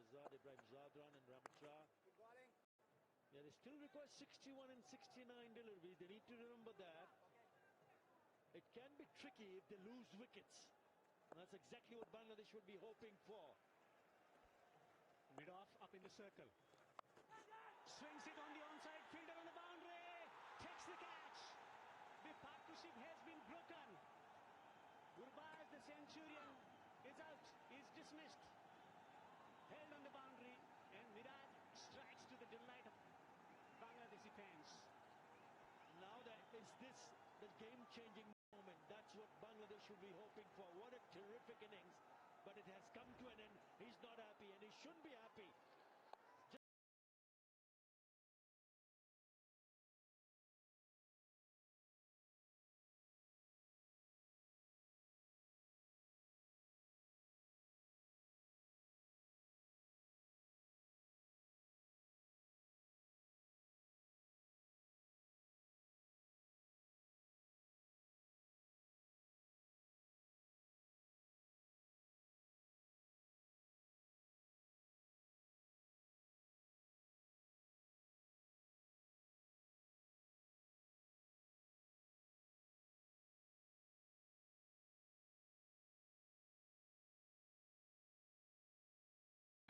Azad, Ibrahim Zadran and Ramatra. Yeah, they still require 61 and 69 deliveries. They need to remember that. It can be tricky if they lose wickets. And that's exactly what Bangladesh would be hoping for. Mid-off, up in the circle. Swings it on the onside, fielder on the boundary. Takes the catch. The partnership has been broken. Gurbaz, the Centurion, is out. Is dismissed. Held on the boundary. And Miraj strikes to the delight of Bangladeshi fans. Now that is this the game-changing moment. That's what Bangladesh should be hoping for. What a terrific innings. But it has come to an end. He's not happy and he shouldn't be happy.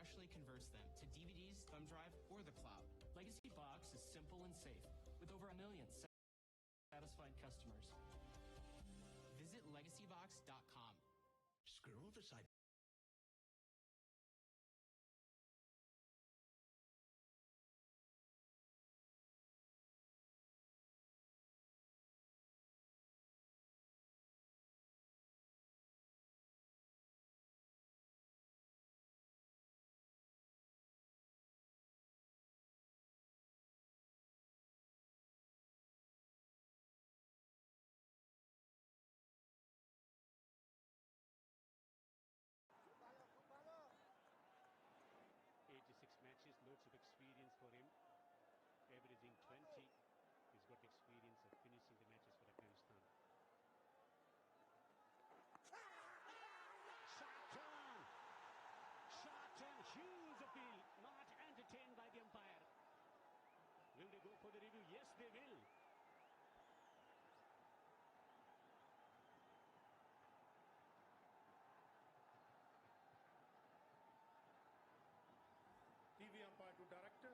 Actually converts them to DVDs, thumb drive, or the cloud. Legacy Box is simple and safe, with over 1 million satisfied customers. Visit legacybox.com. Screw the site. Matches, loads of experience for him, averaging 20. He's got experience of finishing the matches for Afghanistan. Short turn, huge appeal, not entertained by the umpire. Will they go for the review? Yes, they will. TV umpire to director.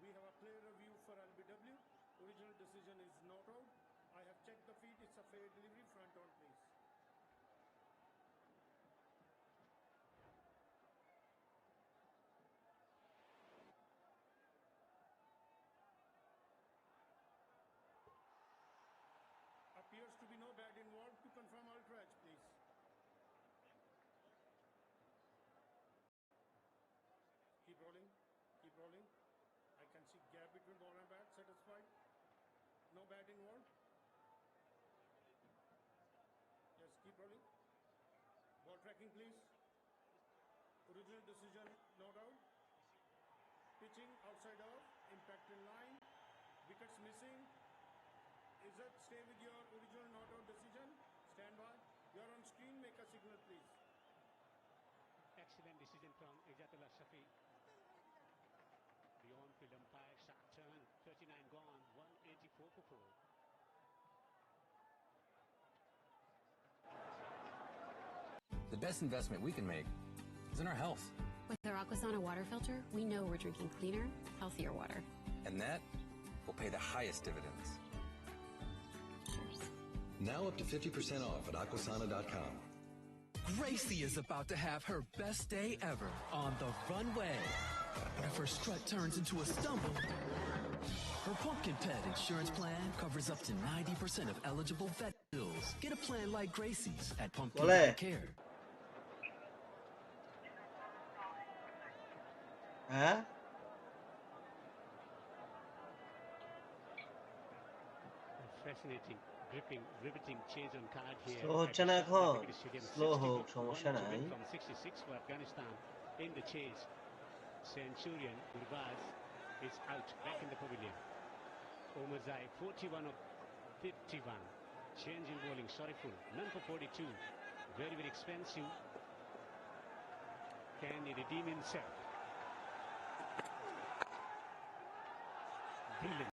We have a player review for LBW. Original decision is not out. I have checked the feet. It's a fair delivery. Front on, please. Appears to be no bat involved. To confirm ultra edge, please. Keep rolling, keep rolling. I can see gap between ball and bat, satisfied. No bat involved. Yes, keep rolling. Ball tracking, please. Original decision, no doubt. Pitching, outside off, impact in line. Wickets missing. Izzat, stay with your original not out decision. Stand by. You are on screen, make a signal, please. Excellent decision from Izzatullah Shafi. The on-field umpire, shot turn, 39 gone, 184 for 4. The best investment we can make is in our health. With our Aquasana water filter, we know we're drinking cleaner, healthier water. And that will pay the highest dividends. Cheers. Now up to 50% off at aquasana.com. Gracie is about to have her best day ever on the runway. But if her strut turns into a stumble, her Pumpkin Pet insurance plan covers up to 90% of eligible vet bills. Get a plan like Gracie's at Pumpkin Pet Care. Huh? Fascinating, gripping, riveting change on card here. Slow হচ্ছে না এখন slow হোক সমস্যা নাই from 66 for Afghanistan in the chase. Centurion Gurbaz is out, back in the pavilion. Omarzai 41 of 51. Change in bowling, Sorryful, none for 42. Very, very expensive. Can he redeem himself? Brilliant.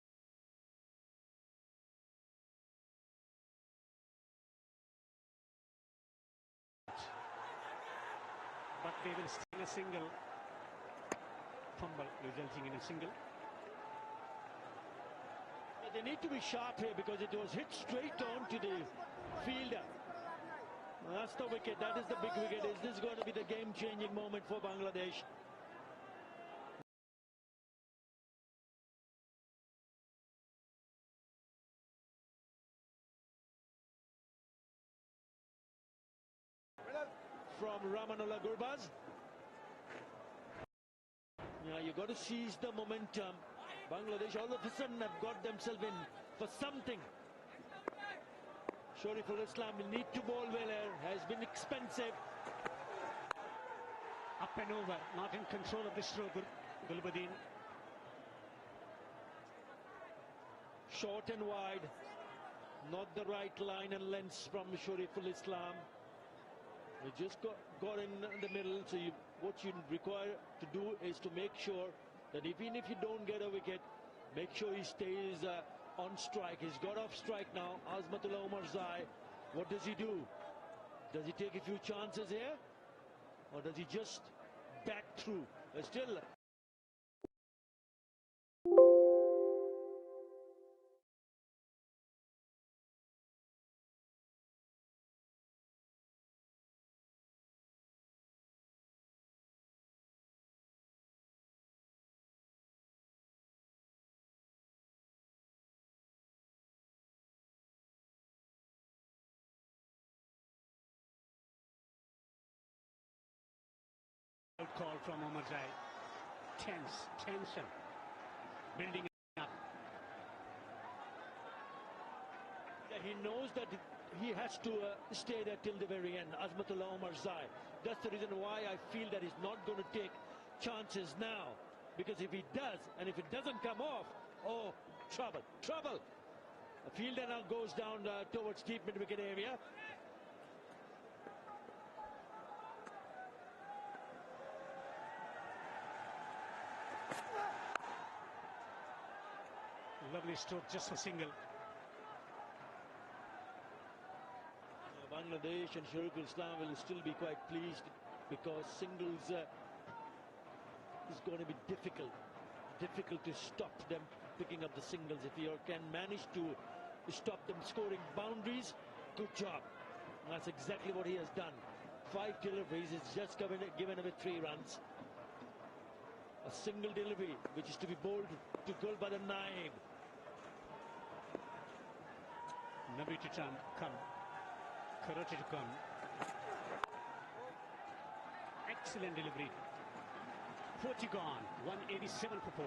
But they will still a single fumble, resulting in a single. They need to be sharp here because it was hit straight on to the fielder. That's the wicket. That is the big wicket. Is this going to be the game-changing moment for Bangladesh? From Ramanullah Gurbaz. Yeah, you got to seize the momentum. Bangladesh all of a sudden have got themselves in for something. Shoriful Islam will need to bowl well here. Has been expensive. Up and over, not in control of the stroke. Gulbuddin. Short and wide. Not the right line and length from Shoriful Islam. You just got in the middle. So what you require to do is to make sure that even if you don't get a wicket, make sure he stays on strike. He's got off strike now. Azmatullah Omarzai. What does he do? Does he take a few chances here? Or does he just back through? Still. Call from Omarzai. Tension. Building up. Yeah, he knows that he has to stay there till the very end. Azmatullah Omarzai. That's the reason why I feel that he's not going to take chances now. Because if he does, and if it doesn't come off, oh, trouble. The fielder now goes down towards deep mid-wicket area. Lovely stroke, just for single. Bangladesh and Shoriful Islam will still be quite pleased because singles is going to be difficult to stop them picking up the singles. If you can manage to stop them scoring boundaries, good job. That's exactly what he has done. 5 deliveries, he's just given away 3 runs. A single delivery which is to be bowled to Gulbuddin Naim. Nabi to come. Karachi to come. Excellent delivery. 40 gone. 187 for 4.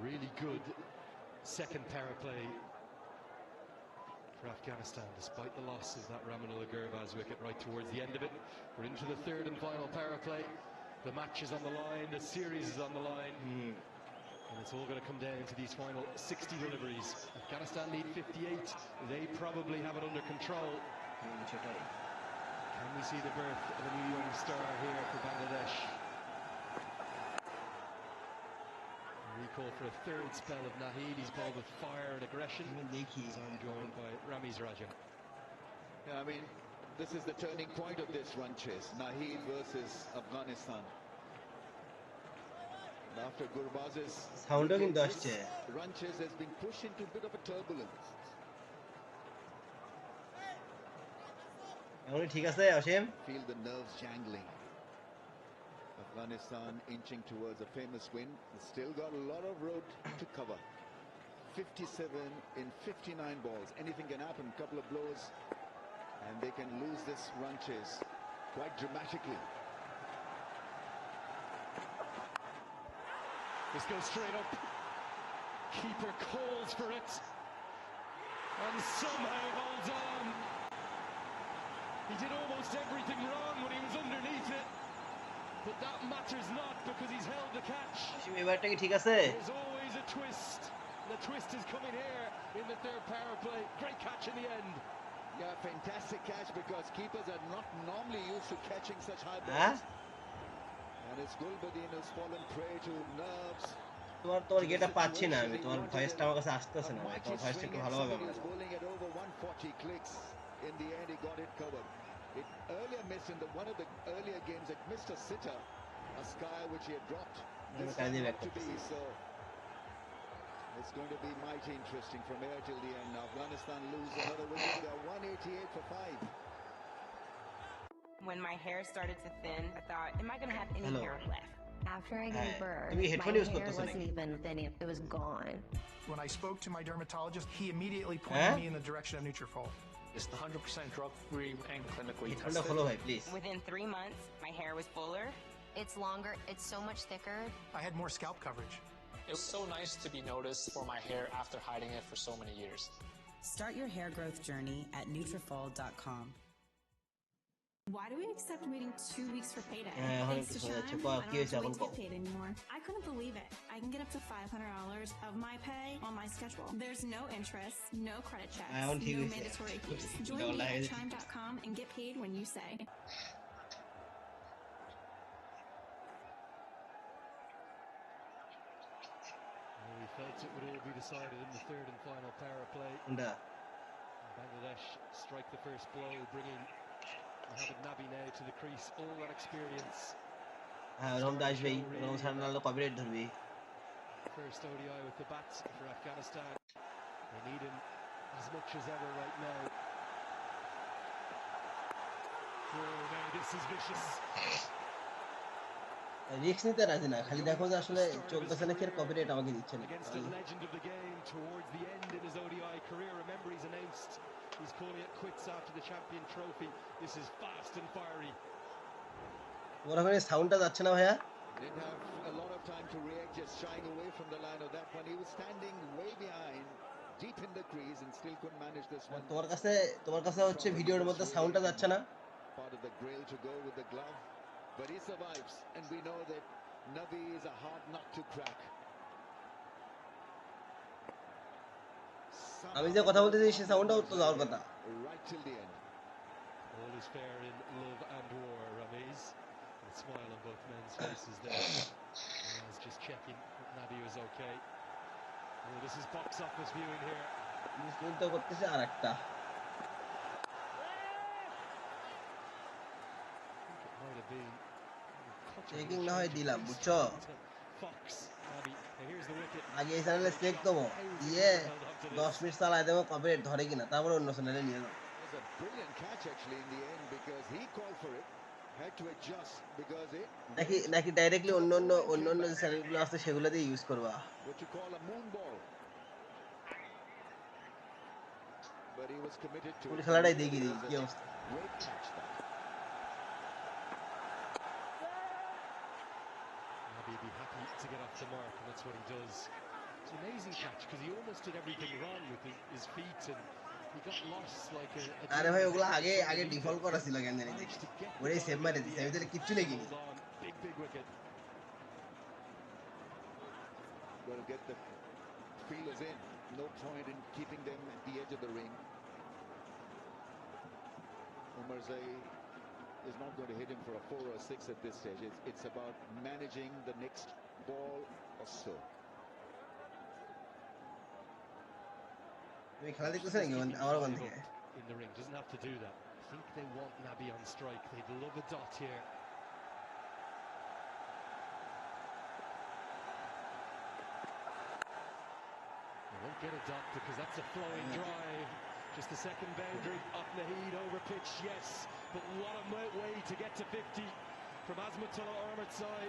Really good second power play for Afghanistan, despite the loss of that Ramanullah Gurbaz wicket right towards the end of it. We're into the third and final power play. The match is on the line, the series is on the line, and it's all going to come down to these final 60 deliveries. Afghanistan need 58. They probably have it under control. Can we see the birth of a new young star here for Bangladesh? Recall for a third spell of Naheed. He's bowled with fire and aggression. He's joined by Ramiz Raja. Yeah, I mean, this is the turning point of this run chase. Naheed versus Afghanistan. And after Gurbaz's run chase has been pushed into a bit of a turbulence. Feel the nerves jangling. Afghanistan inching towards a famous win. Still got a lot of road to cover. 57 in 59 balls. Anything can happen. Couple of blows and they can lose this run chase quite dramatically. This goes straight up. Keeper calls for it and somehow holds on. He did almost everything wrong when he was underneath it, but that matters not because he's held the catch. There's always a twist. The twist is coming here in the third power play. Great catch in the end. Yeah, fantastic catch because keepers are not normally used to catching such high balls. And it's Gulbadin who's fallen prey to nerves. তোমার গেটটা পাচ্ছি না আমি, তোমার ভয়েসটা আমার কাছে আসতেছে না, তোমার ভয়েসটা একটু ভালোভাবে বলো। Bowling at over 140 clicks. In the end he got it covered. It earlier missed in one of the earlier games, it missed a sitter, a sky which he had dropped. This time not to be, so it's going to be mighty interesting from here till the end. Afghanistan lose another wicket. They are 188 for 5. When my hair started to thin, I thought, am I going to have any hair left? After I gave birth, my hair wasn't even thin, it was gone. When I spoke to my dermatologist, he immediately pointed me in the direction of Nutrafol. It's 100% drug-free and clinically tested. Within 3 months, my hair was fuller. It's longer, it's so much thicker. I had more scalp coverage. It was so nice to be noticed for my hair after hiding it for so many years. Start your hair growth journey at Nutrafol.com. Why do we accept waiting 2 weeks for payday? Thanks to Chime, I don't have to wait to get paid anymore. I couldn't believe it. I can get up to $500 of my pay on my schedule. There's no interest, no credit checks, no mandatory fees. Join me at Chime.com and get paid when you say. We felt it would all be decided in the third and final power play. Bangladesh strike the first blow, bringing Mohammad Nabi now to the crease. All that experience. First ODI with the bats for Afghanistan. They need him as much as ever right now. Oh man, this is vicious. Risk নিতে রাজি না, খালি দেখো যে আসলে চলতেছে নাকি আর copyright আমাকে দিচ্ছে না। Against the legend of the game towards the end in his ODI career. Remember, he's announced he's calling it quits after the champion trophy. This is fast and fiery. ওরা মানে সাউন্ডটা যাচ্ছে না ভাইয়া? Didn't have a lot of time to react, just shying away from the line of that one. He was standing way behind, deep in the crease, and still couldn't manage this one. তোমার কাছে হচ্ছে ভিডিওর মধ্যে সাউন্ডটা যাচ্ছে না? Part of the grail to go with the glove, but he survives, and we know that Nabi is a hard nut to crack. আমি যে কথা বলতেছি সেই সাউন্ডটাও তো যাওয়ার কথা। Right till the end. All is fair in love and war, Ramiz. A smile on both men's faces there. Naz just checking that Nabi was okay. Oh, this is box office viewing here. তো করতেছে আরেকটা। Checking না হয় দিলাম, বুঝছো? আগে এই চ্যানেলে চেক দেবো, দিয়ে 10 মিনিট চালাই দেবো কপিরাইট ধরে কিনা, তারপরে অন্য চ্যানেলে নিয়ে যাবো। নাকি ডাইরেক্টলি অন্য যে চ্যানেলগুলো আছে সেগুলো দিয়ে ইউজ করবা? পুরো খেলাটাই দেখি কি অবস্থা। He'd be happy to get off the mark, and that's what he does. It's an amazing catch because he almost did everything wrong with his feet, and he got lost like a আরে ভাই ওগুলা আগে default করা ছিল কেন জানি দেখি ওরে সেভ মারে দিছে, আমি তাহলে কিচ্ছু নেই কিনি। Big wicket. Got to get the fielders in. No point in keeping them at the edge of the ring. Umar Zai is not going to hit him for a 4 or 6 at this stage. It's about managing the next ball or so. তুমি খেলা দেখতেছ নাকি আমার ওখান থেকে? In the ring, doesn't have to do that. I think they want Nabi on strike. They'd love a dot here. They won't get a dot because that's a flowing drive. Just the second boundary off Naheed over pitch, yes. But what a way to get to 50 from Azmatullah Ahmedzai.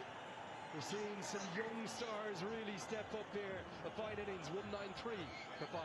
We're seeing some young stars really step up here. A fine innings, 193 for 5.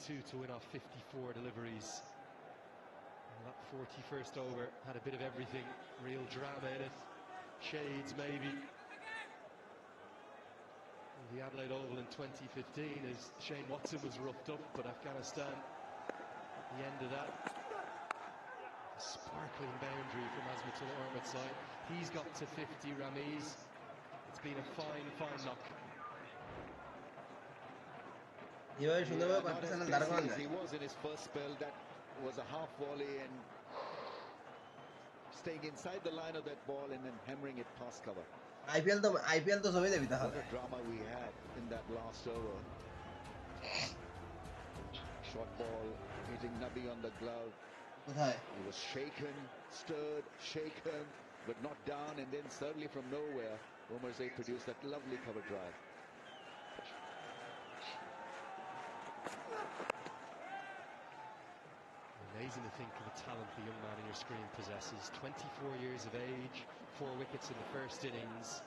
To win off 54 deliveries. And that 41st over had a bit of everything, real drama in it, shades maybe. The Adelaide Oval in 2015 as Shane Watson was roughed up, but Afghanistan, at the end of that, a sparkling boundary from Azmatullah Ahmadzai. He's got to 50, Ramiz. It's been a fine knock. He was in his first spell. That was a half volley and staying inside the line of that ball and then hammering it past cover. IPL to sabhi debi tha. What a drama we had in that last over. Short ball hitting Nabi on the glove. He was shaken, stirred, shaken, but not down, and then suddenly from nowhere, Omarzai produced that lovely cover drive. Amazing to think of the talent the young man on your screen possesses. 24 years of age, 4 wickets in the first innings.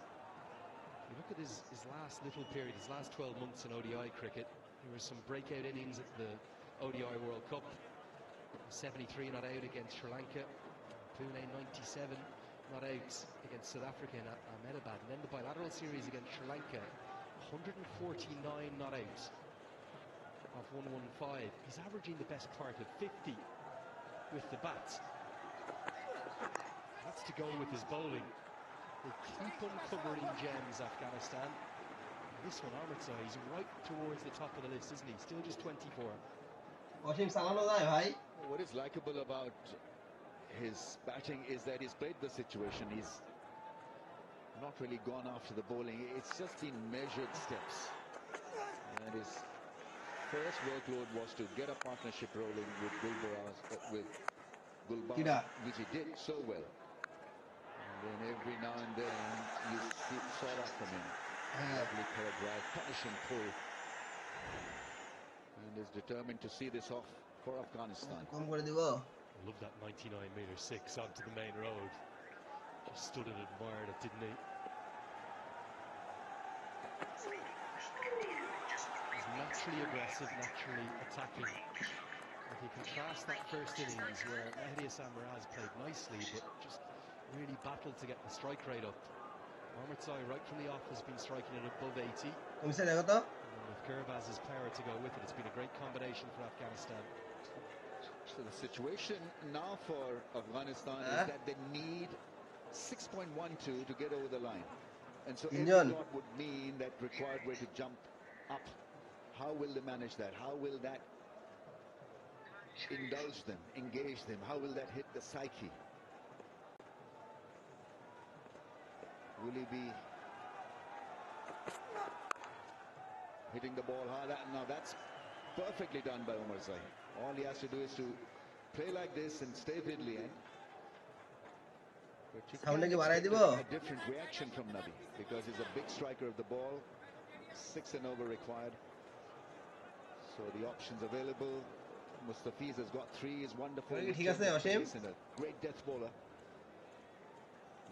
You look at his last little period, his last 12 months in ODI cricket. There were some breakout innings at the ODI World Cup. 73 not out against Sri Lanka. Pune 97 not out against South Africa in Ahmedabad. And then the bilateral series against Sri Lanka, 149 not out of 115. He's averaging the best part of 50 with the bat. That's to go with his bowling. They keep uncovering gems, Afghanistan. And this one, Ahmadzai, he's right towards the top of the list, isn't he? Still just 24. What is likable about his batting is that he's played the situation. He's not really gone after the bowling. It's just in measured steps. And his first workload was to get a partnership rolling with Gulbar, which he did so well. And then every now and then you saw that from him. Lovely cover drive, punishing pull. And is determined to see this off for Afghanistan. I love that 99-metre 6 onto the main road. Just stood and admired it, didn't he? He's naturally aggressive, naturally attacking. If you contrast that first innings where Mehdi Hassan Miraz played nicely but just really battled to get the strike rate up. Ahmadzai right from the off has been striking it above 80. And with Gurbaz's power to go with it, it's been a great combination for Afghanistan. So the situation now for Afghanistan is that they need 6.12 to get over the line. And so every dot would mean that required way to jump up. How will they manage that? How will that indulge them, engage them? How will that hit the psyche? Will he be hitting the ball hard? Now that's perfectly done by Omarzai. All he has to do is to play like this and stay fiddly. But you can expect a different reaction from Nabi because he's a big striker of the ball. 6 and over required. So the options available. Mustafiz has got 3. Is wonderful. He's a great death bowler.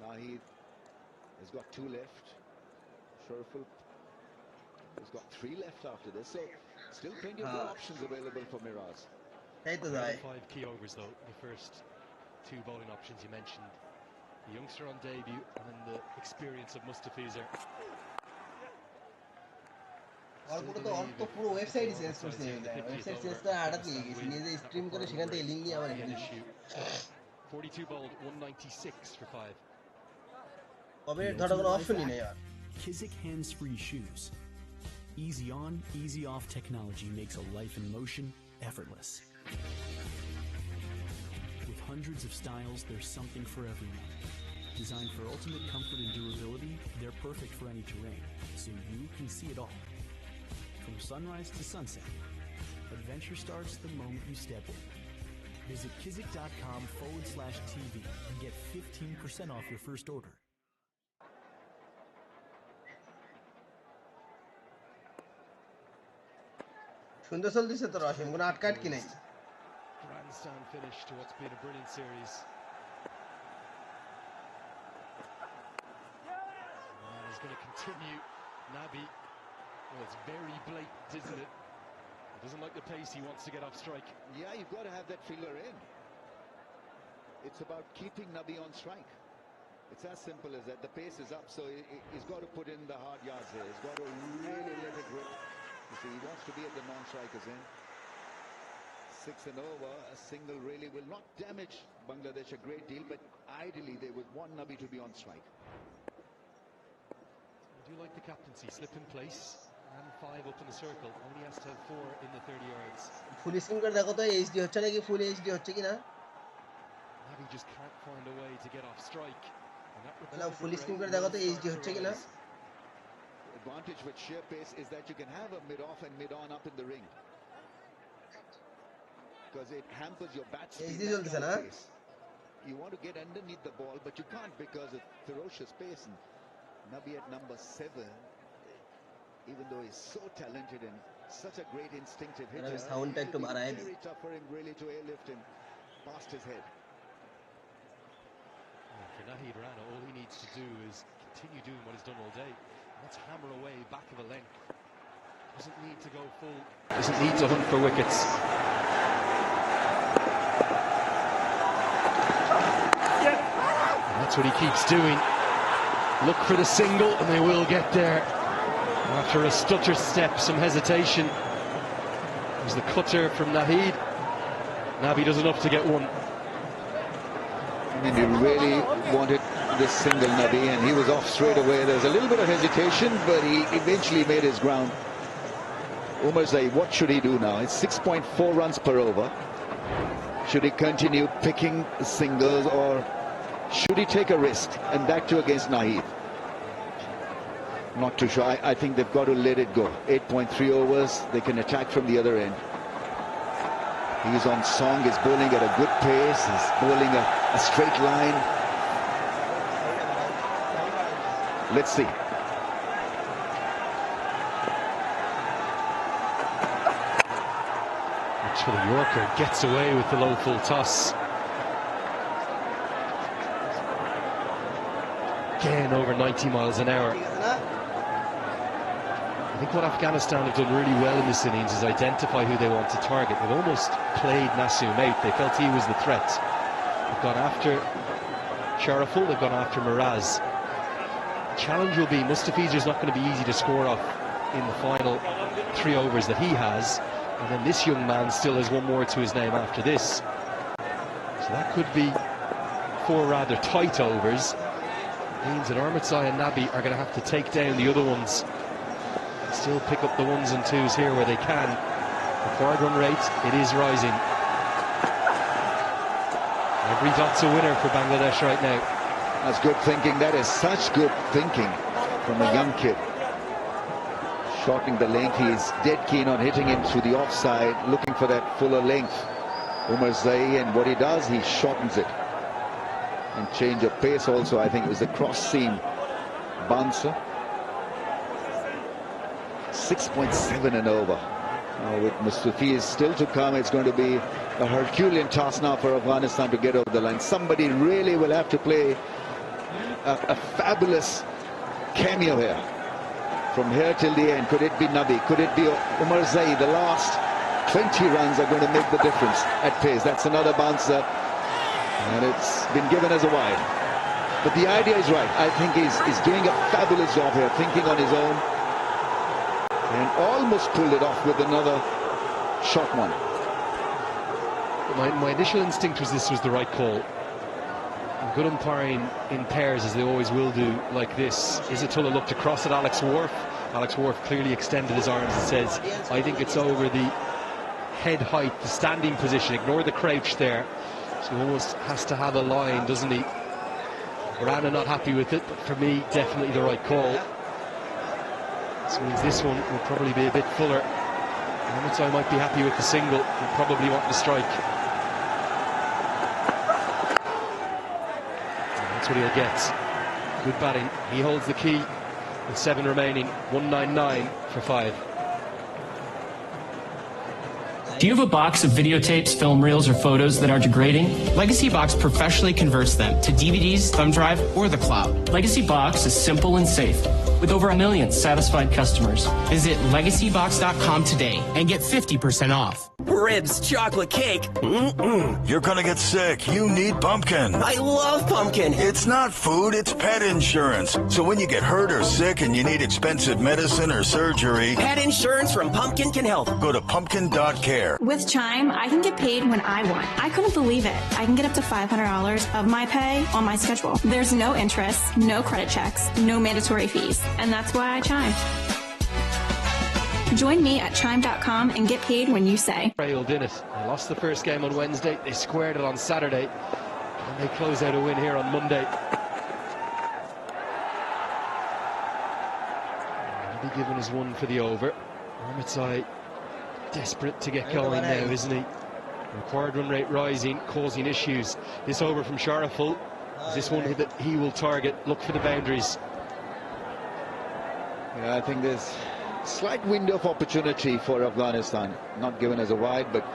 Now he has got 2 left. Shariful has got 3 left after this. So still plenty of good options available for Miraz. 5 key overs though. The first 2 bowling options you mentioned. The youngster on debut and then the experience of Mustafizer. পুরো website change করছে website change করে আড়াত নিয়ে গেছি নিজে stream করে সেখান থেকে link নিয়ে আবার এখানে 42 bowled, 196 for 5. কবে ধরো কোনো অপশনই নেই আর Kizik hands-free shoes. Easy on, easy off technology makes a life in motion effortless. With hundreds of styles, there's something for everyone. Designed for ultimate comfort and durability, they're perfect for any terrain, so you can see it all. From sunrise to sunset, adventure starts the moment you step in. Visit kizik.com/TV and get 15% off your first order. সুন্দর চলতেছে তো রহিম, কোনো আটকাট কি নাই? Grandstand finish to what's been a brilliant series. And he's going to continue. Nabi, well, it's very blatant, isn't it? He doesn't like the pace, he wants to get off strike. Yeah, you've got to have that finger in. It's about keeping Nabi on strike. It's as simple as that. The pace is up, so he's got to put in the hard yards here. He's got to really let it rip. You see, he wants to be at the non-strikers end. 6 and over, a single really will not damage Bangladesh a great deal, but ideally they would want Nabi to be on strike. I do like the captaincy, slip in place and 5 up in the circle. Only has to have 4 in the 30 yards. Full screen করে দেখো তো HD হচ্ছে নাকি, ফুল HD হচ্ছে কিনা? Nabi just can't find a way to get off strike. বললাম full screen করে দেখো তো HD হচ্ছে কিনা? Advantage with sheer pace is that you can have a mid-off and mid-on up in the ring. Because it hampers your bat speed. You want to get underneath the ball, but you can't because of ferocious pace. And Nabi at number 7, even though he's so talented and such a great instinctive hitter, it'll be very tough for him really to airlift him past his head. For Nahid Rana, all he needs to do is continue doing what he's done all day. Let's hammer away back of a length. Doesn't need to go full. Doesn't need to hunt for wickets. And that's what he keeps doing. Look for the single and they will get there. After a stutter step, some hesitation. There's the cutter from Nahid. Nabi does enough to get one. I mean, he really wanted this single, Nabi, and he was off straight away. There's a little bit of hesitation, but he eventually made his ground. Umar Zaid, what should he do now? It's 6.4 runs per over. Should he continue picking singles, or should he take a risk, and that too against Nahid? Not too sure. I think they've got to let it go. 8.3 overs, they can attack from the other end. He's on song, he's bowling at a good pace, he's bowling a straight line. Let's see. For the Yorker, gets away with the low full toss. Again over 90 miles an hour. I think what Afghanistan have done really well in this innings is identify who they want to target. They've almost played Nasoom out. They felt he was the threat. They've gone after Sharaful, they've gone after Miraz. The challenge will be Mustafizer's not going to be easy to score off in the final 3 overs that he has. And then this young man still has one more to his name after this. So that could be 4 rather tight overs. It means that Armitsai and Nabi are going to have to take down the other ones. Still pick up the 1s and 2s here where they can. The forward run rate, it is rising. Every dot's a winner for Bangladesh right now. That's good thinking. That is such good thinking from a young kid. Shortening the length, he is dead keen on hitting it through the offside, looking for that fuller length. Umar Zaid, and what he does, he shortens it. And change of pace also, I think it was the cross seam bouncer. 6.7 and over. Now with Mustafiz still to come, it's going to be a Herculean task now for Afghanistan to get over the line. Somebody really will have to play a fabulous cameo here. From here till the end, could it be Nabi? Could it be Umar Zaid? The last 20 runs are going to make the difference at pace. That's another bouncer, and it's been given as a wide. But the idea is right. I think he's doing a fabulous job here, thinking on his own, and almost pulled it off with another short one. My initial instinct was this was the right call. Good umpiring in pairs, as they always will do, like this. Isatullah looked across at Alex Wharf. Alex Wharf clearly extended his arms and says, I think it's over the head height, the standing position. Ignore the crouch there. So he almost has to have a line, doesn't he? Rana not happy with it, but for me, definitely the right call. This means this one will probably be a bit fuller. I might be happy with the single. He'll probably want to strike. And that's what he'll get. Good batting. He holds the key with 7 remaining. 199 for 5. Do you have a box of videotapes, film reels, or photos that are degrading? Legacy Box professionally converts them to DVDs, thumb drive, or the cloud. Legacy Box is simple and safe, with over 1 million satisfied customers. Visit legacybox.com today and get 50% off. Ribs, chocolate cake. You're gonna get sick. You need pumpkin. I love pumpkin. It's not food, it's pet insurance. So when you get hurt or sick and you need expensive medicine or surgery, pet insurance from Pumpkin can help. Go to pumpkin.care. With Chime, I can get paid when I want. I couldn't believe it. I can get up to $500 of my pay on my schedule. There's no interest, no credit checks, no mandatory fees. And that's why I Chime. Join me at chime.com and get paid when you say. Trailed in it. They lost the first game on Wednesday. They squared it on Saturday. And they close out a win here on Monday. He'll be given his one for the over. Armitage desperate to get going now, isn't he? Required run rate rising, causing issues. This over from Sharaful is this one that he will target. Look for the boundaries. Yeah, I think there's slight window of opportunity for Afghanistan. Not given as a wide, but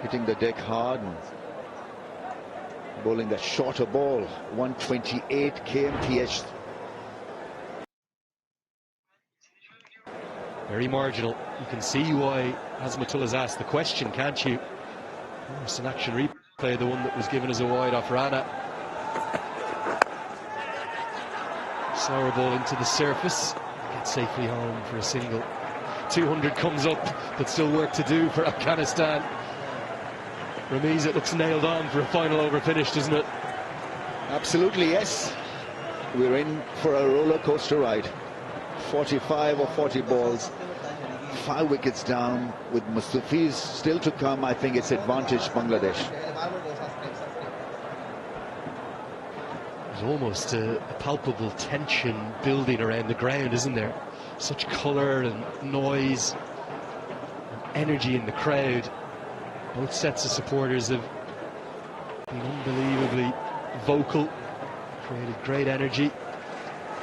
hitting the deck hard and bowling that shorter ball. 128 kmph. Very marginal. You can see why Azmatullah's asked the question, can't you? Oh, it's an action replay, the one that was given as a wide off Rana. Sour ball into the surface. Gets safely home for a single. 200 comes up, but still work to do for Afghanistan. Ramiz, it looks nailed on for a final over finish, doesn't it? Absolutely, yes. We're in for a roller coaster ride. 45 or 40 balls, 5 wickets down. With Mustafiz still to come, I think it's advantage Bangladesh. There's almost a palpable tension building around the ground, isn't there? Such colour and noise and energy in the crowd. Both sets of supporters have been unbelievably vocal, created great energy.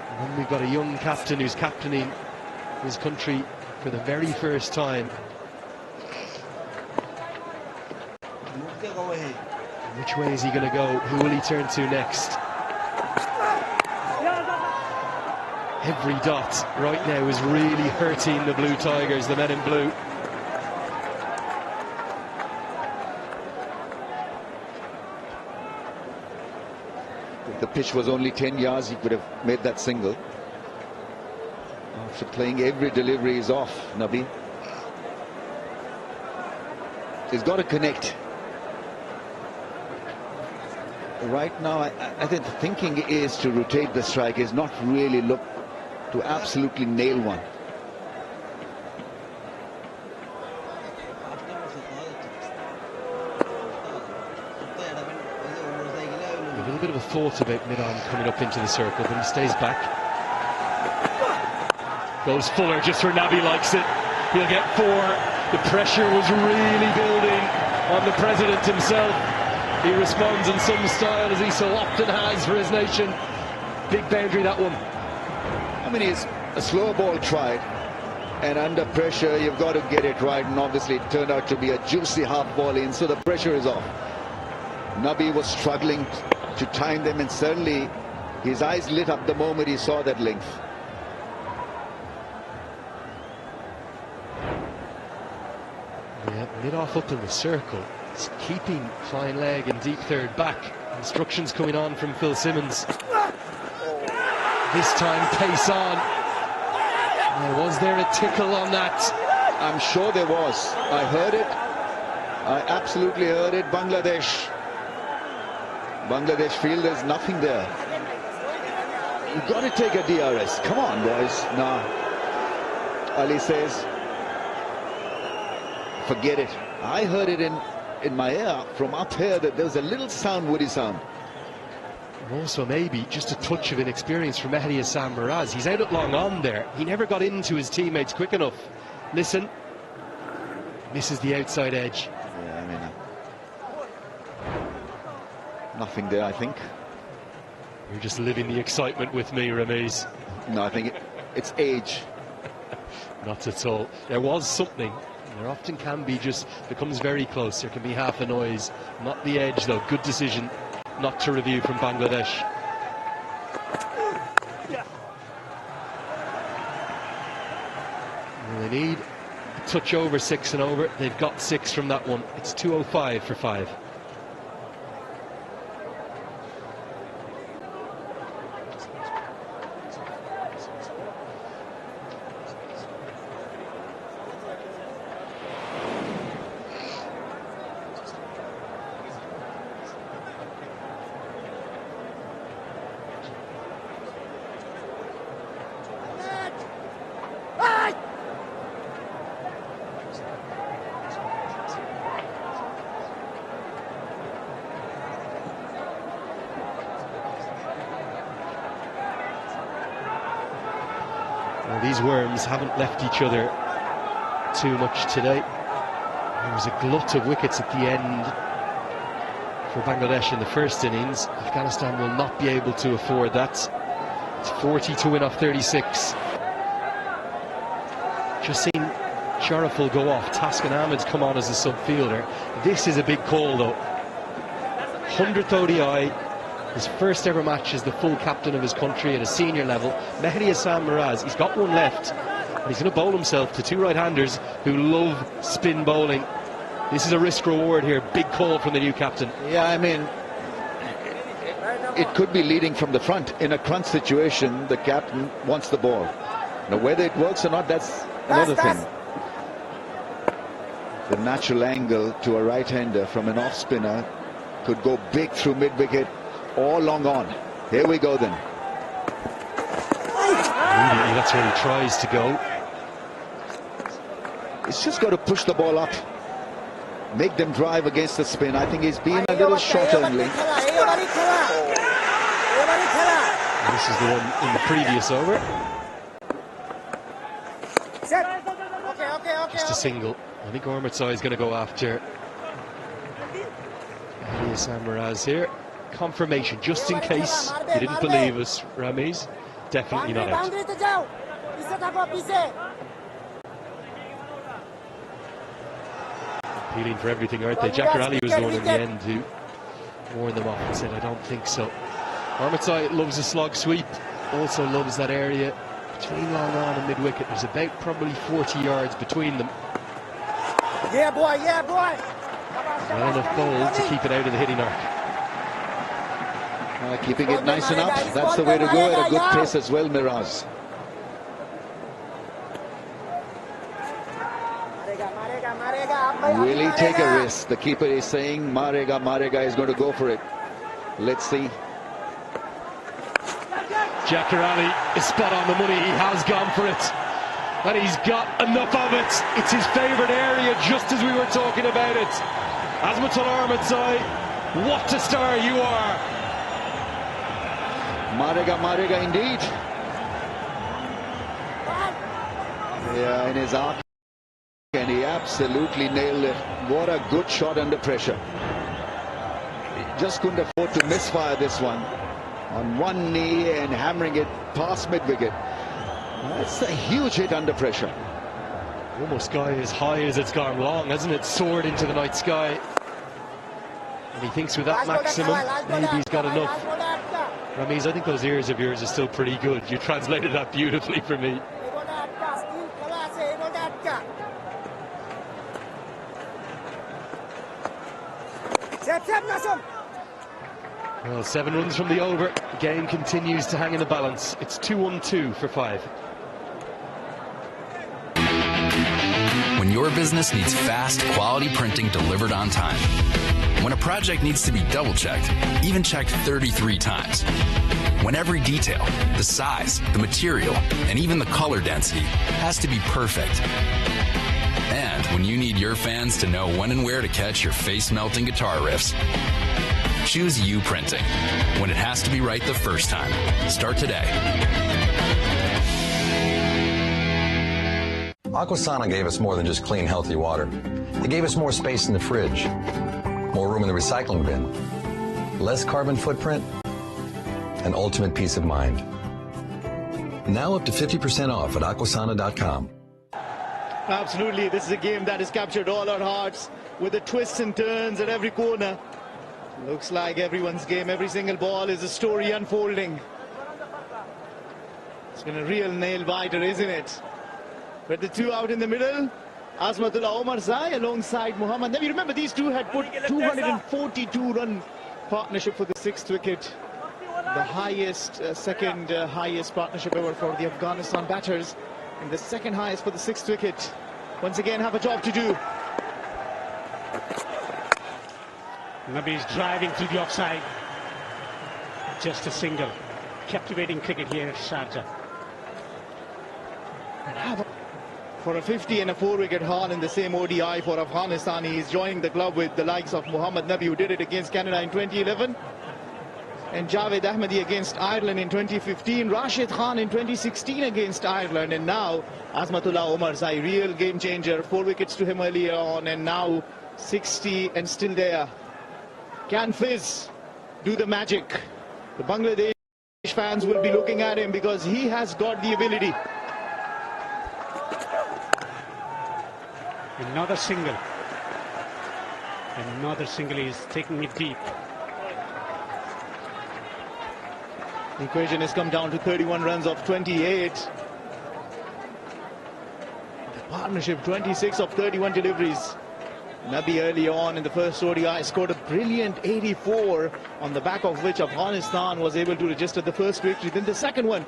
And then we've got a young captain who's captaining his country for the very first time. Which way is he going to go? Who will he turn to next? Every dot right now is really hurting the Blue Tigers, the men in blue. If the pitch was only 10 yards, he could have made that single. After playing every delivery is off, Nabi. He's got to connect. Right now, I think the thinking is to rotate the strike, is not really look to absolutely nail one. A little bit of a thought about mid-on coming up into the circle, but he stays back. Goes Fuller just where Nabi likes it. He'll get 4. The pressure was really building on the president himself. He responds in some style, as he so often has for his nation. Big boundary, that one. I mean, it's a slow ball tried, and under pressure you've got to get it right, and obviously it turned out to be a juicy half ball in, so the pressure is off. Nabi was struggling to time them, and suddenly his eyes lit up the moment he saw that length. Yeah, mid-off up in the circle. It's keeping fine leg and deep third back. Instructions coming on from Phil Simmons. This time pace on. Now, was there a tickle on that? I'm sure there was. I heard it. I absolutely heard it. Bangladesh feel there's nothing there. You've got to take a DRS. Come on, boys. No. Ali says, forget it. I heard it in my ear from up here that there was a little sound, woody sound. And also maybe just a touch of inexperience from Mehdi Hassan Miraz. He's out at long on there. He never got into his teammates quick enough. Listen. Misses the outside edge. Yeah, I mean, nothing there, I think. You're just living the excitement with me, Ramiz. No, I think it's age. Not at all. There was something. There often can be, just becomes very close. There can be half a noise. Not the edge, though. Good decision not to review from Bangladesh. Well, they need a touch over 6 and over. They've got 6 from that one. It's 2:05 for 5. Well, these worms haven't left each other too much today. There was a glut of wickets at the end for Bangladesh in the first innings. Afghanistan will not be able to afford that. It's 40 to win off 36. Just seen Sharaful go off. Taskin Ahmed's come on as a sub-fielder. This is a big call, though. 100th ODI. His first ever match as the full captain of his country at a senior level. Mehdi Hassan Miraz, he's got one left, and he's going to bowl himself to 2 right-handers who love spin bowling. This is a risk reward here. Big call from the new captain. Yeah, I mean, it could be leading from the front. In a crunch situation, the captain wants the ball. Now, whether it works or not, that's another thing. The natural angle to a right-hander from an off-spinner could go big through mid-wicket or long on. Here we go then. Immediately, that's where he tries to go. He's just got to push the ball up, make them drive against the spin. I think he's been a little short only. This is the one in the previous over. Just a single. I think Ormitsai is going to go after Hassan Miraz here. Confirmation, just in case you didn't believe us, Ramiz. Definitely not out. Appealing for everything, aren't they? Jacker Ali was the one in the end who warned them off and said, I don't think so. Ormitsai loves a slog sweep, also loves that area between long on and mid-wicket. There's about probably 40 yards between them. Yeah, boy, yeah, boy. Well enough bowl to keep it out of the hitting arc. Keeping it nice and up. That's the way to go at a good pace as well, Miraz. Will he take a risk? The keeper is saying Marega is going to go for it. Let's see. Jacker Ali is spot on the money. He has gone for it. And he's got enough of it. It's his favourite area, just as we were talking about it. Azmatullah Ormitsai, what a star you are. Marega indeed. Yeah, in his arc. And he absolutely nailed it. What a good shot under pressure. He just couldn't afford to misfire this one. On one knee and hammering it past mid-wicket. That's a huge hit under pressure. Almost sky as high as it's gone long, hasn't it? Soared into the night sky. And he thinks with that maximum, maybe he's got enough. Ramiz, I think those ears of yours are still pretty good. You translated that beautifully for me. Well, 7 runs from the over. The game continues to hang in the balance. It's 2-1-2 for 5. When your business needs fast, quality printing delivered on time. When a project needs to be double-checked, even checked 33 times. when every detail, the size, the material, and even the color density has to be perfect. And when you need your fans to know when and where to catch your face-melting guitar riffs, choose U Printing. When it has to be right the first time. Start today. Aquasana gave us more than just clean, healthy water. It gave us more space in the fridge, more room in the recycling bin, less carbon footprint, and ultimate peace of mind. Now up to 50% off at aquasana.com. Absolutely, this is a game that has captured all our hearts with the twists and turns at every corner. Looks like everyone's game, every single ball is a story unfolding. It's been a real nail-biter, isn't it? But the two out in the middle, Azmatullah Omarzai alongside Mohammad Nabi. Remember, these two had put 242-run partnership for the 6th wicket. The highest, second highest partnership ever for the Afghanistan batters. And the second highest for the 6th wicket. Once again, have a job to do. Nabi is driving through the offside. Just a single. Captivating cricket here at Sharjah. For a 50 and a 4-wicket haul in the same ODI for Afghanistan, he is joining the club with the likes of Mohammad Nabi, who did it against Canada in 2011. And Javed Ahmadi against Ireland in 2015, Rashid Khan in 2016 against Ireland, and now Azmatullah Omarzai, real game changer, 4 wickets to him earlier on, and now 60 and still there. Can Fizz do the magic? The Bangladesh fans will be looking at him because he has got the ability. Another single. Another single, is taking it deep. The equation has come down to 31 runs of 28. The partnership, 26 of 31 deliveries. Nabi early on in the first ODI scored a brilliant 84, on the back of which Afghanistan was able to register the first victory. Then the second one,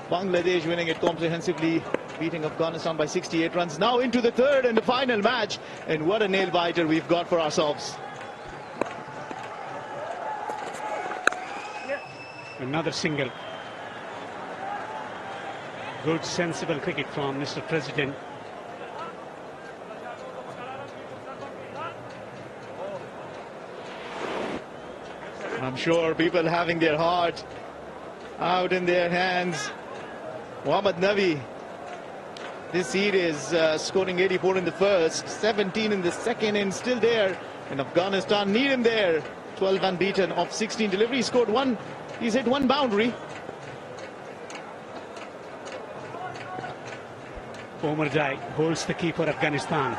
Bangladesh winning it comprehensively, beating Afghanistan by 68 runs. Now into the third and the final match, and what a nail-biter we've got for ourselves. Another single. Good, sensible cricket from Mr. President. I'm sure people having their heart out in their hands. Mohammad Nabi, this series scoring 84 in the first, 17 in the second, and still there. And Afghanistan need him there. 12 unbeaten of 16 deliveries, scored one. He's hit one boundary. Omarzai holds the key for Afghanistan.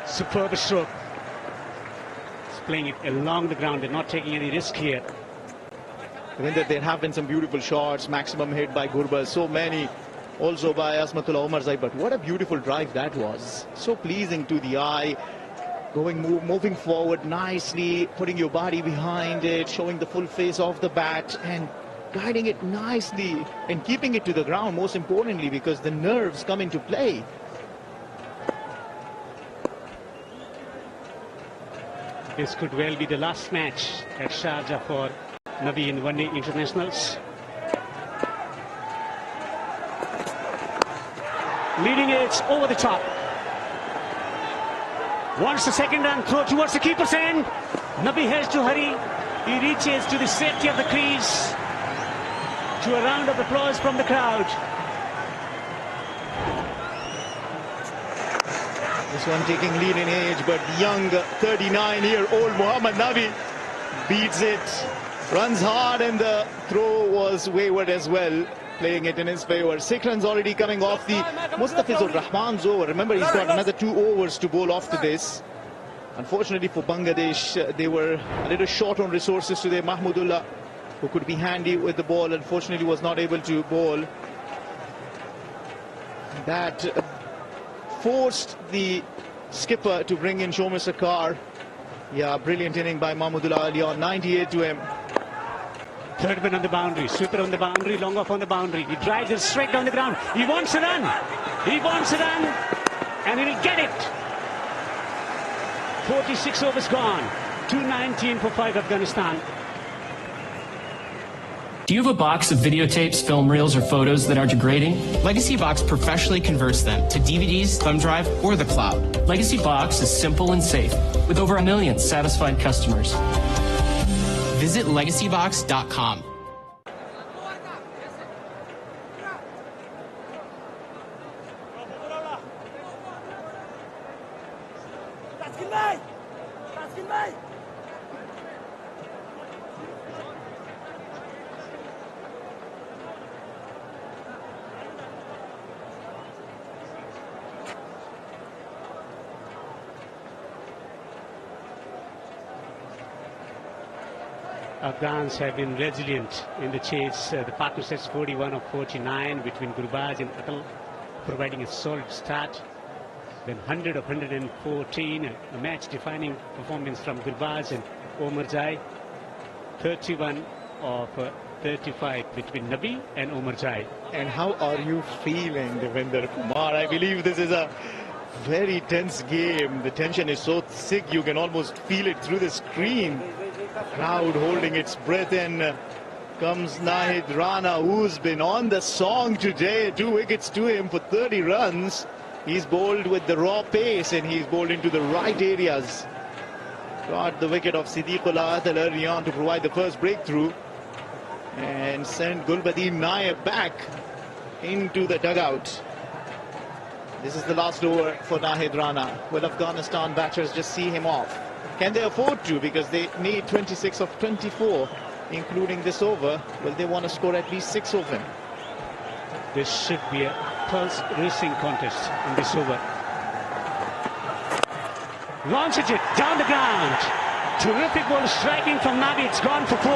Superb stroke. He's playing it along the ground. They're not taking any risk here. There have been some beautiful shots, maximum hit by Gurbaz, so many also by Azmatullah Omarzai, but what a beautiful drive that was. So pleasing to the eye. Moving forward nicely, putting your body behind it, showing the full face of the bat and guiding it nicely and keeping it to the ground, most importantly, because the nerves come into play. This could well be the last match at Sharjah for Nabi in one-day internationals. Leading it over the top. Wants the second run, throw towards the keeper's end. Nabi has to hurry. He reaches to the safety of the crease. To a round of applause from the crowd. This one taking lead in age, but young 39-year-old Mohammad Nabi beats it. Runs hard, and the throw was wayward as well, playing it in his favour. 6 runs already coming off the Mustafizur Rahman's over. Remember, he's got another 2 overs to bowl after this. Unfortunately for Bangladesh, they were a little short on resources today. Mahmudullah, who could be handy with the ball, unfortunately was not able to bowl. That forced the skipper to bring in Shomer Sarkar. Yeah, brilliant inning by Mahmudullah early on, 98 to him. Third man on the boundary, sweeper on the boundary, long off on the boundary. He drives it straight down the ground. He wants a run. He wants a run, and he'll get it. 46 overs gone. 219 for 5 Afghanistan. Do you have a box of videotapes, film reels, or photos that are degrading? Legacy Box professionally converts them to DVDs, thumb drive, or the cloud. Legacy Box is simple and safe, with over 1 million satisfied customers. Visit legacybox.com. Afghans have been resilient in the chase. The partner sets 41 of 49 between Gurbaz and Atal, providing a solid start. Then 100 of 114, a match-defining performance from Gurbaz and Omarzai. 31 of 35 between Nabi and Omarzai. And how are you feeling, Devinder Kumar? I believe this is a very tense game. The tension is so thick, you can almost feel it through the screen. Crowd holding its breath, and comes Nahid Rana, who's been on the song today. 2 wickets to him for 30 runs. He's bowled with the raw pace, and he's bowled into the right areas. Got the wicket of Siddiqullah Atal early on to provide the first breakthrough, and sent Gulbadin Naib back into the dugout. This is the last over for Nahid Rana. Will Afghanistan batters just see him off? Can they afford to? Because they need 26 of 24, including this over. Will they want to score at least 6 of them? This should be a pulse racing contest in this over. Launches it down the ground. Terrific ball striking from Nabi. It's gone for 4.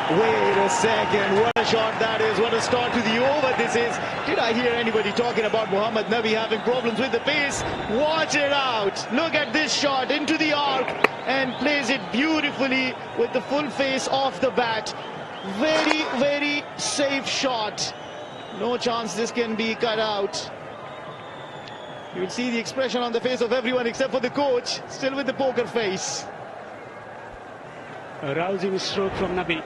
Wait a second, what a shot that is, what a start to the over this is. Did I hear anybody talking about Mohammad Nabi having problems with the pace? Watch it out, look at this shot into the arc and plays it beautifully with the full face off the bat. Very, very safe shot. No chance this can be cut out. You will see the expression on the face of everyone except for the coach, still with the poker face. A rousing stroke from Nabi.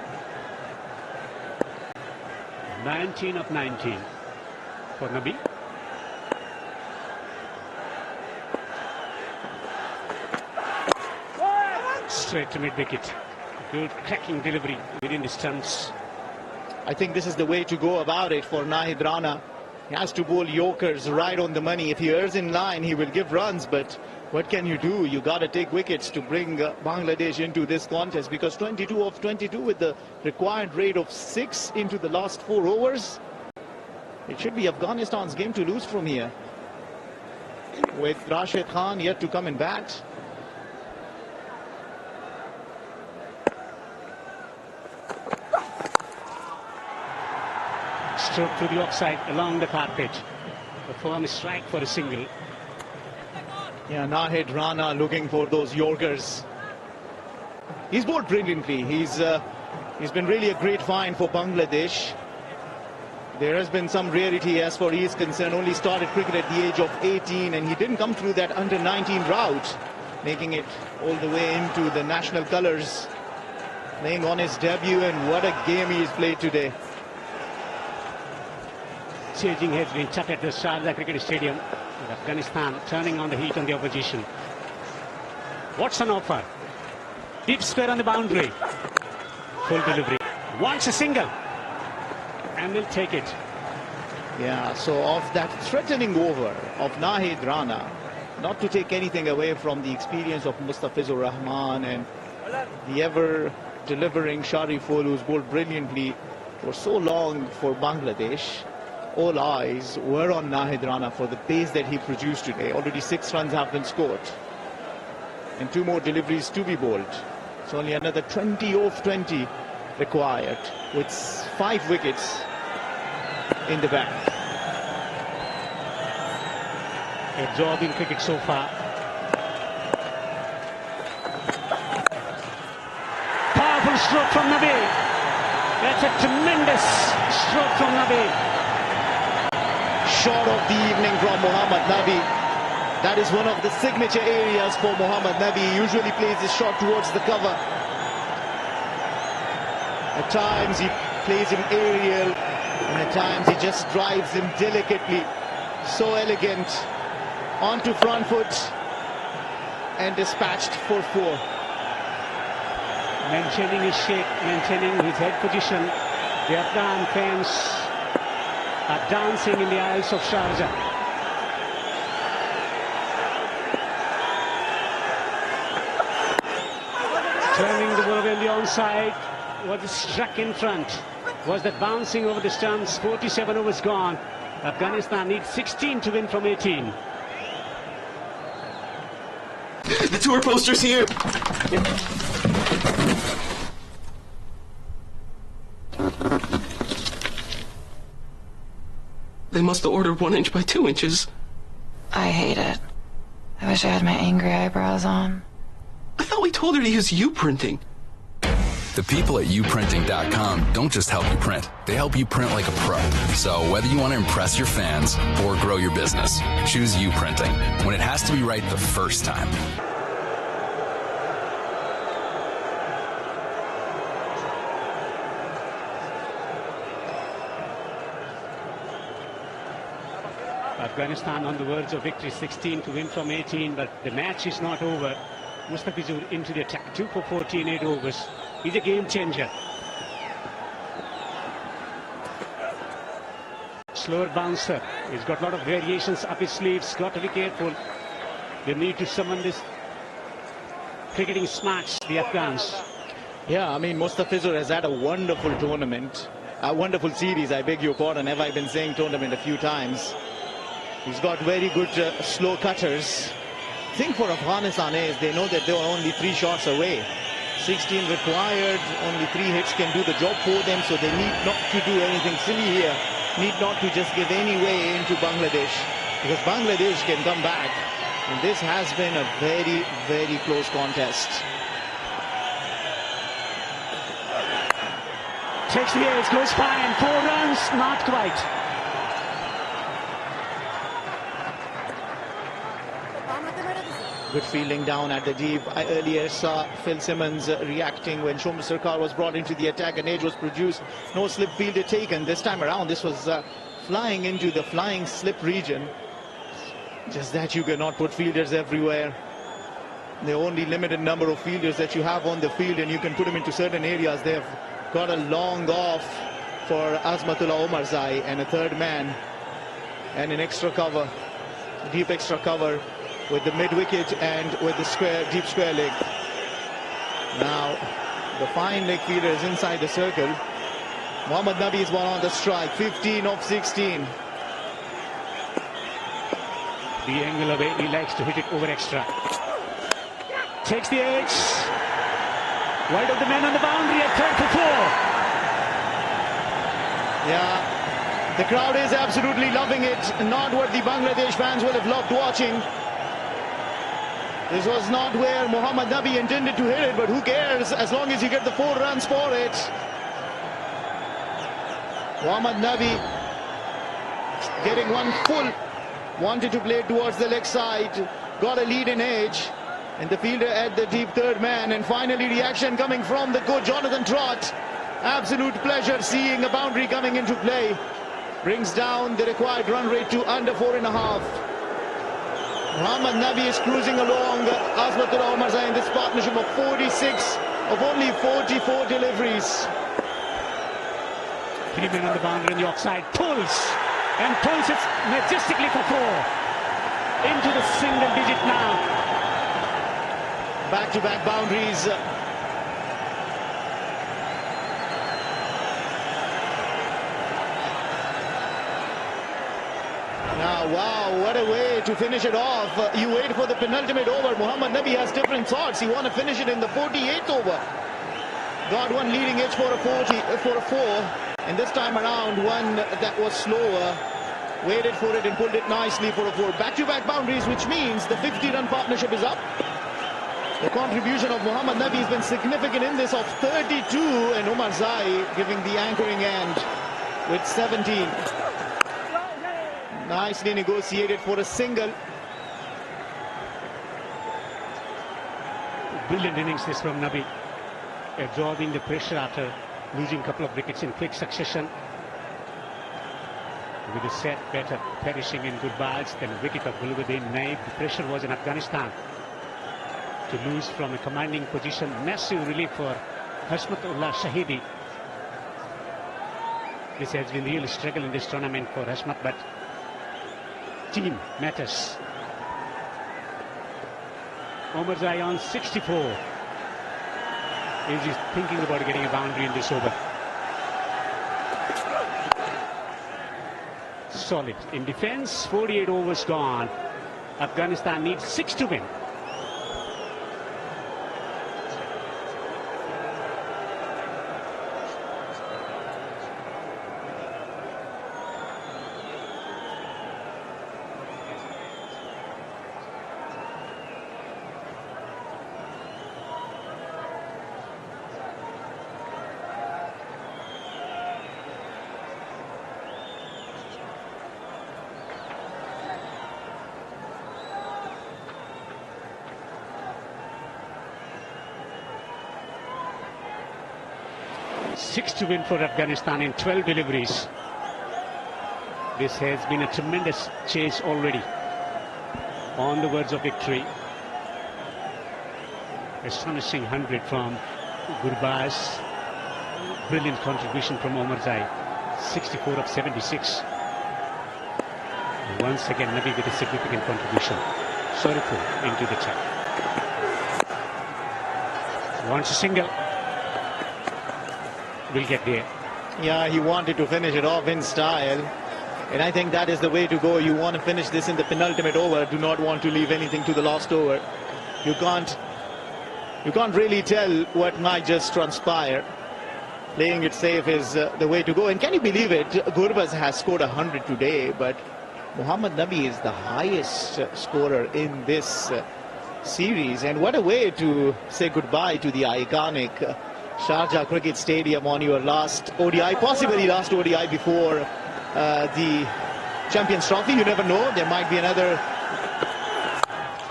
19 of 19 for Nabi. Straight to mid-wicket. Good cracking delivery within the stumps. I think this is the way to go about it for Nahid Rana. He has to bowl Yorkers right on the money. If he errs in line, he will give runs, but what can you do? You got to take wickets to bring Bangladesh into this contest, because 22 of 22 with the required rate of 6 into the last 4 overs. It should be Afghanistan's game to lose from here, with Rashid Khan yet to come and bat. Stroke to the offside along the carpet. A firm strike for a single. Yeah, Nahid Rana looking for those Yorkers. He's bowled brilliantly. He's been really a great find for Bangladesh. There has been some rarity as far as he is concerned. Only started cricket at the age of 18, and he didn't come through that under-19 route, making it all the way into the national colours, playing on his debut, and what a game he's played today. Staging has been chucked at the Sharjah Cricket Stadium. Afghanistan turning on the heat on the opposition. What's an offer? Deep square on the boundary. Full delivery. Wants a single. And will take it. Yeah, so off that threatening over of Nahid Rana, not to take anything away from the experience of Mustafizur Rahman and the ever-delivering Shariful, who's bowled brilliantly for so long for Bangladesh. All eyes were on Nahid Rana for the pace that he produced today. Already 6 runs have been scored, and 2 more deliveries to be bowled. It's only another 20 off 20 required, with 5 wickets in the bag. A job in cricket so far. Powerful stroke from Nabi. That's a tremendous stroke from Nabi. Shot of the evening from Mohammad Nabi. That is one of the signature areas for Mohammad Nabi. He usually plays his shot towards the cover. At times he plays him aerial, and at times he just drives him delicately. So elegant, onto front foot, and dispatched for 4. Maintaining his shape, maintaining his head position. The Afghan fans are dancing in the Isles of Sharjah. Turning the ball away on the onside. Was struck in front. Was that bouncing over the stumps? 47 overs gone. Afghanistan needs 16 to win from 18. The tour poster's here. They must have ordered 1 inch by 2 inches. I hate it. I wish I had my angry eyebrows on. I thought we told her to use U-printing. The people at uprinting.com don't just help you print, they help you print like a pro. So whether you want to impress your fans or grow your business, choose Uprinting when it has to be right the first time. Afghanistan on the verge of victory, 16 to win from 18, but the match is not over. Mustafizur into the attack, 2 for 14, 8 overs. He's a game changer. Slower bouncer. He's got a lot of variations up his sleeves. Got to be careful. They need to summon this cricketing smarts, the Afghans. Yeah, I mean, Mustafizur has had a wonderful tournament. A wonderful series, I beg your pardon. Have I been saying tournament a few times? He's got very good slow cutters. Thing for Afghanistan is they know that they are only 3 shots away. 16 required, only 3 hits can do the job for them, so they need not to do anything silly here. Need not to just give any way into Bangladesh, because Bangladesh can come back. And this has been a very, very close contest. Takes the edge, goes fine, 4 runs, not quite. Good fielding down at the deep. I earlier saw Phil Simmons reacting when Shomer Sarkar was brought into the attack. An edge was produced. No slip fielder taken. This time around, this was flying into the flying slip region. Just that you cannot put fielders everywhere. The only limited number of fielders that you have on the field, and you can put them into certain areas. They've got a long off for Azmatullah Omarzai and a third man and an extra cover, deep extra cover, with the mid-wicket and with the square, deep square leg. Now, the fine leg fielder is inside the circle. Mohammad Nabi is one on the strike, 15 of 16. The angle away, he likes to hit it over extra. Takes the edge. Wide of the man on the boundary at 3rd for 4. Yeah, the crowd is absolutely loving it. Not what the Bangladesh fans will have loved watching. This was not where Mohammad Nabi intended to hit it, but who cares as long as you get the 4 runs for it. Mohammad Nabi getting one full, wanted to play towards the leg side, got a lead in edge, and the fielder at the deep third man, and finally reaction coming from the coach Jonathan Trott. Absolute pleasure seeing a boundary coming into play. Brings down the required run rate to under 4.5. Mohammad Nabi is cruising along Azmatullah Omarzai in this partnership of 46 of only 44 deliveries. 3 men on the boundary and the offside, pulls it majestically for 4. Into the single digit now. Back-to-back boundaries. Now, wow, what a way to finish it off. You wait for the penultimate over. Mohammad Nabi has different thoughts. He want to finish it in the 48th over. Got one leading edge for a 4. And this time around, one that was slower. Waited for it and pulled it nicely for a 4. Back-to-back boundaries, which means the 50-run partnership is up. The contribution of Mohammad Nabi has been significant in this of 32. And Omarzai giving the anchoring hand with 17. Nicely negotiated for a single. Brilliant innings this from Nabi. Absorbing the pressure after losing a couple of wickets in quick succession. With the set better perishing in good balls, then wicket of Gulbuddin Naib. The pressure was in Afghanistan to lose from a commanding position. Massive relief for Hashmatullah Shahidi. This has been really struggle in this tournament for Hashmat, but team matters. Omarzai on 64. Is he thinking about getting a boundary in this over? Solid in defense. 48 overs gone. Afghanistan needs 6 to win. Six to win for Afghanistan in 12 deliveries. This has been a tremendous chase already. On the verge of victory. Astonishing 100 from Gurbaz. Brilliant contribution from Omarzai. 64 of 76. Once again, Nabi with a significant contribution. Sorriful into the chat. Wants a single. Will get there. Yeah, he wanted to finish it off in style, and I think that is the way to go. You want to finish this in the penultimate over. Do not want to leave anything to the last over. You can't really tell what might just transpire. Playing it safe is the way to go. And can you believe it? Gurbaz has scored 100 today, but Mohammad Nabi is the highest scorer in this series. And what a way to say goodbye to the iconic Sharjah Cricket Stadium on your last ODI, possibly last ODI before the Champions Trophy. You never know, there might be another.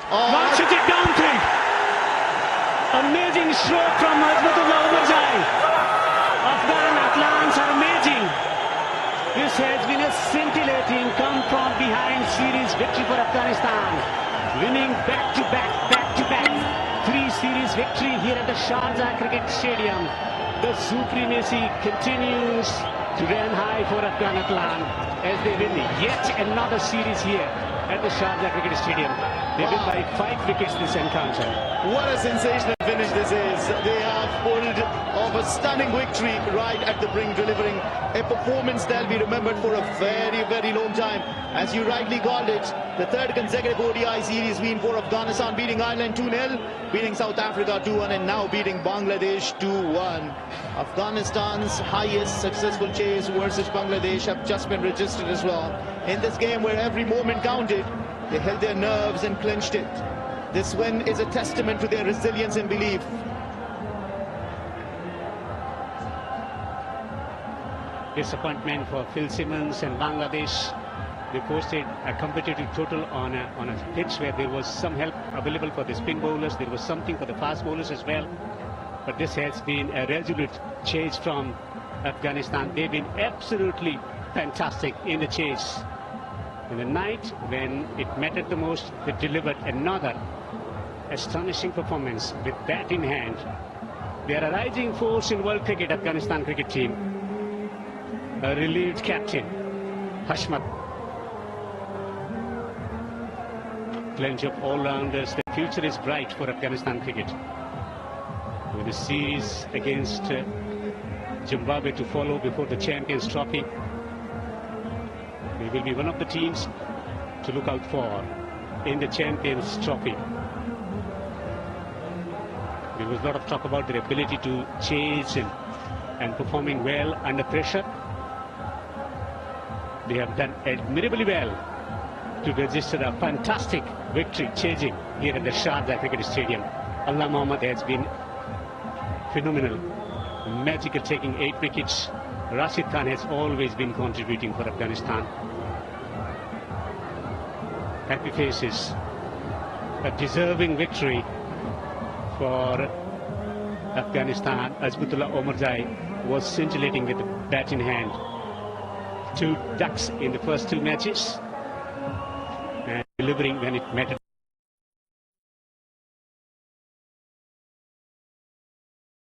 Watch it down three. Amazing stroke from Hashmatullah Omarzai. Afghan athletes are amazing. This has been a scintillating come from behind series victory for Afghanistan. Winning back to back. 3 series victory here at the Sharjah Cricket Stadium. The supremacy continues to run high for Afghanistan as they win yet another series here at the Sharjah Cricket Stadium. They win by 5 wickets this encounter. What a sensational finish this is. They have pulled off a stunning victory right at the brink, delivering a performance that will be remembered for a very, very long time. As you rightly called it, the 3rd consecutive ODI series win for Afghanistan, beating Ireland 2-0, beating South Africa 2-1, and now beating Bangladesh 2-1. Afghanistan's highest successful chase versus Bangladesh have just been registered as well. In this game where every moment counted, they held their nerves and clenched it. This win is a testament to their resilience and belief. Disappointment for Phil Simmons and Bangladesh. They posted a competitive total on a pitch where there was some help available for the spin bowlers. There was something for the fast bowlers as well. But this has been a resolute chase from Afghanistan. They've been absolutely fantastic in the chase. In the night when it mattered the most, they delivered another astonishing performance with bat in hand. They are a rising force in world cricket, Afghanistan cricket team. A relieved captain, Hashmat. Plenty of all-rounders. The future is bright for Afghanistan cricket. With the series against Zimbabwe to follow before the Champions Trophy, they will be one of the teams to look out for in the Champions Trophy. There was a lot of talk about their ability to chase and performing well under pressure. They have done admirably well to register a fantastic victory chasing here at the Sharjah Cricket Stadium. Allah Mohammad has been phenomenal, magical, taking 8 wickets. Rashid Khan has always been contributing for Afghanistan. Happy faces. A deserving victory for Afghanistan, Azbutullah Omarzai, was scintillating with the bat in hand. 2 ducks in the first 2 matches and delivering when it mattered